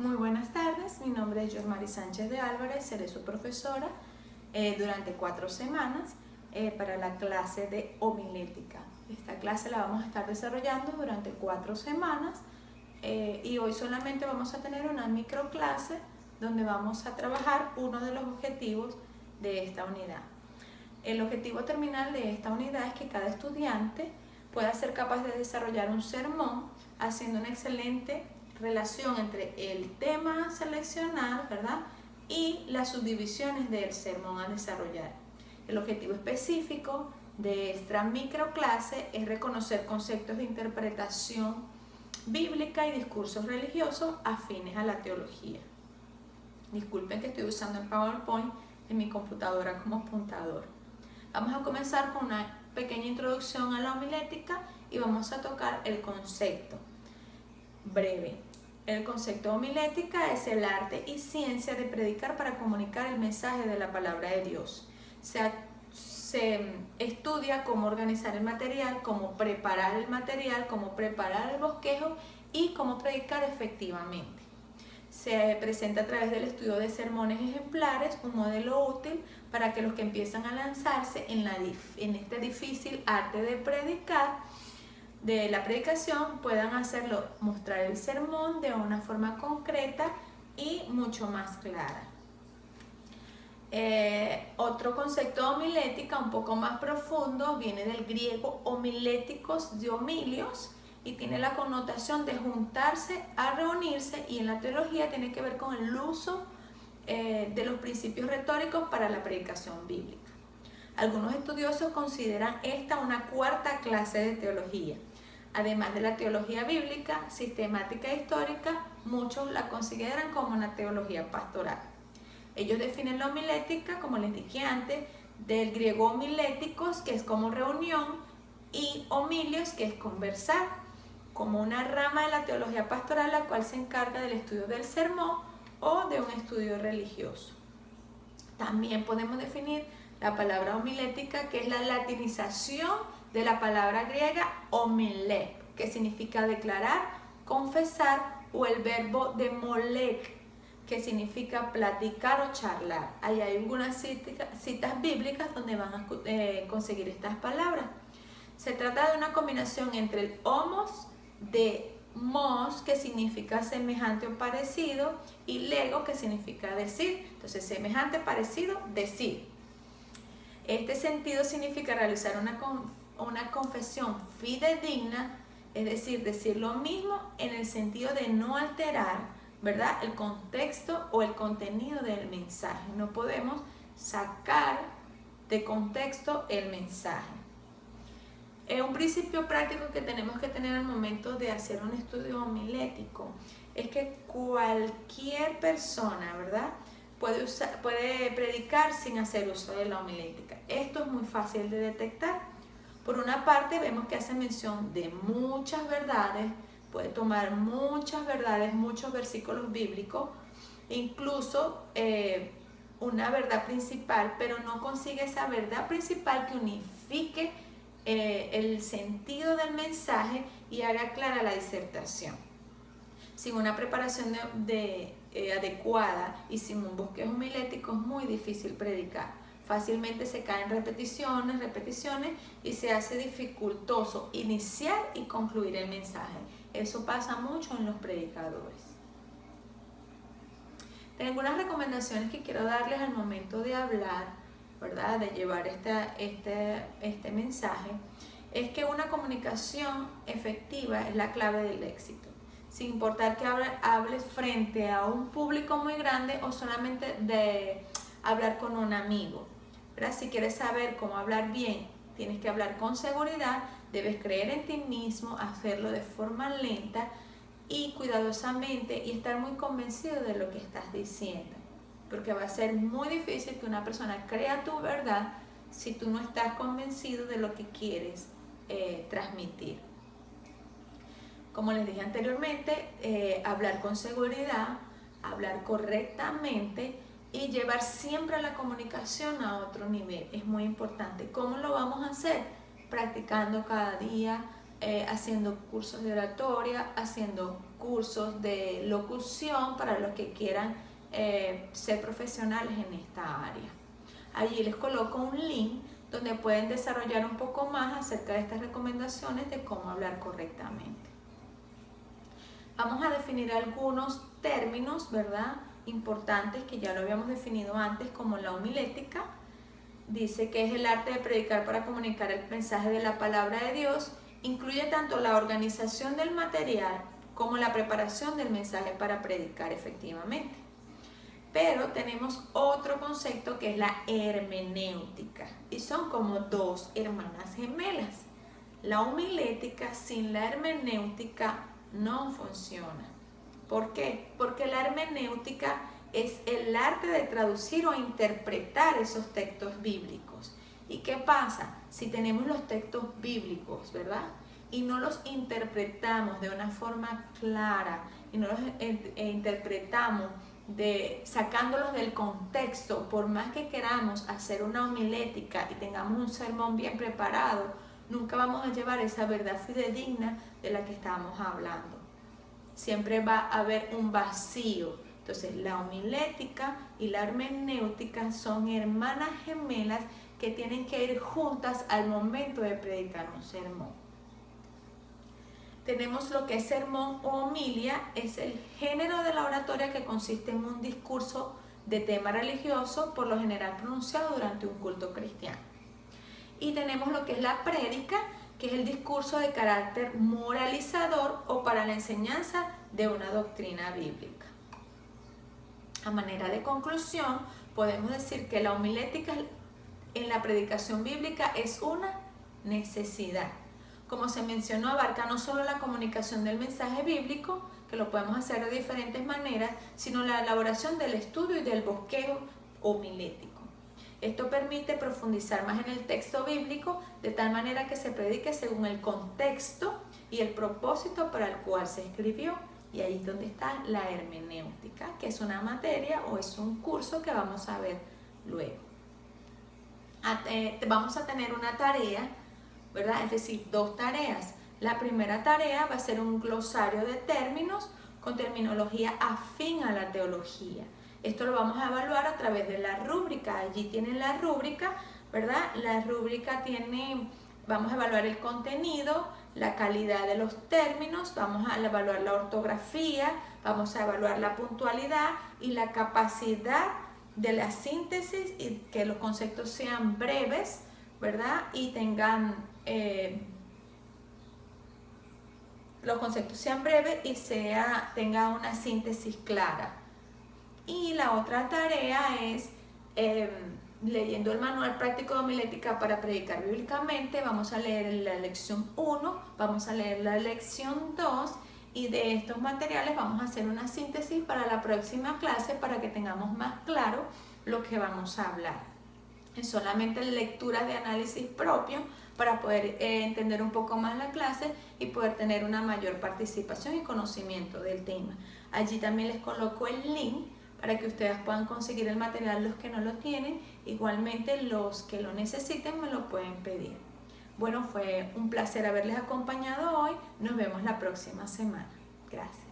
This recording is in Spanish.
Muy buenas tardes, mi nombre es Yormari Sánchez de Álvarez, seré su profesora durante 4 semanas para la clase de homilética. Esta clase la vamos a estar desarrollando durante 4 semanas y hoy solamente vamos a tener una microclase donde vamos a trabajar uno de los objetivos de esta unidad. El objetivo terminal de esta unidad es que cada estudiante pueda ser capaz de desarrollar un sermón haciendo una excelente relación entre el tema a seleccionar, ¿verdad?, y las subdivisiones del sermón a desarrollar. El objetivo específico de esta microclase es reconocer conceptos de interpretación bíblica y discursos religiosos afines a la teología. Disculpen que estoy usando el PowerPoint en mi computadora como apuntador. Vamos a comenzar con una pequeña introducción a la homilética y vamos a tocar el concepto breve. El concepto de homilética es el arte y ciencia de predicar para comunicar el mensaje de la palabra de Dios. Se estudia cómo organizar el material, cómo preparar el material, cómo preparar el bosquejo y cómo predicar efectivamente. Se presenta a través del estudio de sermones ejemplares, un modelo útil para que los que empiezan a lanzarse en este difícil arte de predicar, de la predicación, puedan hacerlo, mostrar el sermón de una forma concreta y mucho más clara. Otro concepto de homilética un poco más profundo viene del griego homiléticos de homilios y tiene la connotación de juntarse a reunirse, y en la teología tiene que ver con el uso de los principios retóricos para la predicación bíblica. Algunos estudiosos consideran esta una cuarta clase de teología. Además de la teología bíblica, sistemática e histórica, muchos la consideran como una teología pastoral. Ellos definen la homilética, como les dije antes, del griego homiléticos, que es como reunión, y homilios, que es conversar, como una rama de la teología pastoral, la cual se encarga del estudio del sermón o de un estudio religioso. También podemos definir la palabra homilética, que es la latinización de la palabra griega homilé, que significa declarar, confesar, o el verbo demolek, que significa platicar o charlar. Ahí hay algunas citas bíblicas donde van a conseguir estas palabras. Se trata de una combinación entre el homos de mos, que significa semejante o parecido, y lego, que significa decir. Entonces, semejante, parecido, decir. Este sentido significa realizar una confesión fidedigna, es decir, decir lo mismo en el sentido de no alterar, ¿verdad?, el contexto o el contenido del mensaje. No podemos sacar de contexto el mensaje. Un principio práctico que tenemos que tener al momento de hacer un estudio homilético es que cualquier persona, ¿verdad?, puede predicar sin hacer uso de la homilética. Esto es muy fácil de detectar. Por una parte, vemos que hace mención de muchas verdades, puede tomar muchas verdades, muchos versículos bíblicos, incluso una verdad principal, pero no consigue esa verdad principal que unifique el sentido del mensaje y haga clara la disertación. Sin una preparación adecuada y sin un bosquejo homilético es muy difícil predicar. Fácilmente se caen repeticiones y se hace dificultoso iniciar y concluir el mensaje. Eso pasa mucho en los predicadores. Tengo algunas recomendaciones que quiero darles al momento de hablar, ¿verdad?, de llevar este mensaje. Es que una comunicación efectiva es la clave del éxito. Sin importar que hables frente a un público muy grande o solamente de hablar con un amigo, ¿verdad? Si quieres saber cómo hablar bien, tienes que hablar con seguridad, debes creer en ti mismo, hacerlo de forma lenta y cuidadosamente y estar muy convencido de lo que estás diciendo, porque va a ser muy difícil que una persona crea tu verdad si tú no estás convencido de lo que quieres transmitir. Como les dije anteriormente, hablar con seguridad, hablar correctamente y llevar siempre la comunicación a otro nivel es muy importante. ¿Cómo lo vamos a hacer? Practicando cada día, haciendo cursos de oratoria, haciendo cursos de locución para los que quieran ser profesionales en esta área. Allí les coloco un link donde pueden desarrollar un poco más acerca de estas recomendaciones de cómo hablar correctamente. Vamos a definir algunos términos, ¿verdad?, importantes que ya lo habíamos definido antes, como la homilética. Dice que es el arte de predicar para comunicar el mensaje de la palabra de Dios. Incluye tanto la organización del material como la preparación del mensaje para predicar efectivamente. Pero tenemos otro concepto que es la hermenéutica, y son como dos hermanas gemelas. La homilética sin la hermenéutica no funciona. ¿Por qué? Porque la hermenéutica es el arte de traducir o interpretar esos textos bíblicos. ¿Y qué pasa? Si tenemos los textos bíblicos, ¿verdad?, y no los interpretamos de una forma clara, y no los interpretamos sacándolos del contexto, por más que queramos hacer una homilética y tengamos un sermón bien preparado, nunca vamos a llevar esa verdad fidedigna de la que estamos hablando. Siempre va a haber un vacío. Entonces, la homilética y la hermenéutica son hermanas gemelas que tienen que ir juntas al momento de predicar un sermón. Tenemos lo que es sermón o homilia, es el género de la oratoria que consiste en un discurso de tema religioso, por lo general pronunciado durante un culto cristiano. Y tenemos lo que es la prédica, que es el discurso de carácter moralizador o para la enseñanza de una doctrina bíblica. A manera de conclusión, podemos decir que la homilética en la predicación bíblica es una necesidad. Como se mencionó, abarca no solo la comunicación del mensaje bíblico, que lo podemos hacer de diferentes maneras, sino la elaboración del estudio y del bosquejo homilético. Esto permite profundizar más en el texto bíblico de tal manera que se predique según el contexto y el propósito para el cual se escribió. Y ahí es donde está la hermenéutica, que es una materia o es un curso que vamos a ver luego. Vamos a tener una tarea, ¿verdad? Es decir, dos tareas. La primera tarea va a ser un glosario de términos con terminología afín a la teología. Esto lo vamos a evaluar a través de la rúbrica. Allí tienen la rúbrica, ¿verdad? La rúbrica tiene, vamos a evaluar el contenido, la calidad de los términos, vamos a evaluar la ortografía, vamos a evaluar la puntualidad y la capacidad de la síntesis, y que los conceptos sean breves, ¿verdad? Y tengan los conceptos sean breves y tenga una síntesis clara. Y la otra tarea es leyendo el manual práctico de homilética para predicar bíblicamente. Vamos a leer la lección 1, vamos a leer la lección 2, y de estos materiales vamos a hacer una síntesis para la próxima clase para que tengamos más claro lo que vamos a hablar. Es solamente lecturas de análisis propio para poder entender un poco más la clase y poder tener una mayor participación y conocimiento del tema. Allí también les coloco el link para que ustedes puedan conseguir el material los que no lo tienen. Igualmente los que lo necesiten me lo pueden pedir. Bueno, fue un placer haberles acompañado hoy. Nos vemos la próxima semana. Gracias.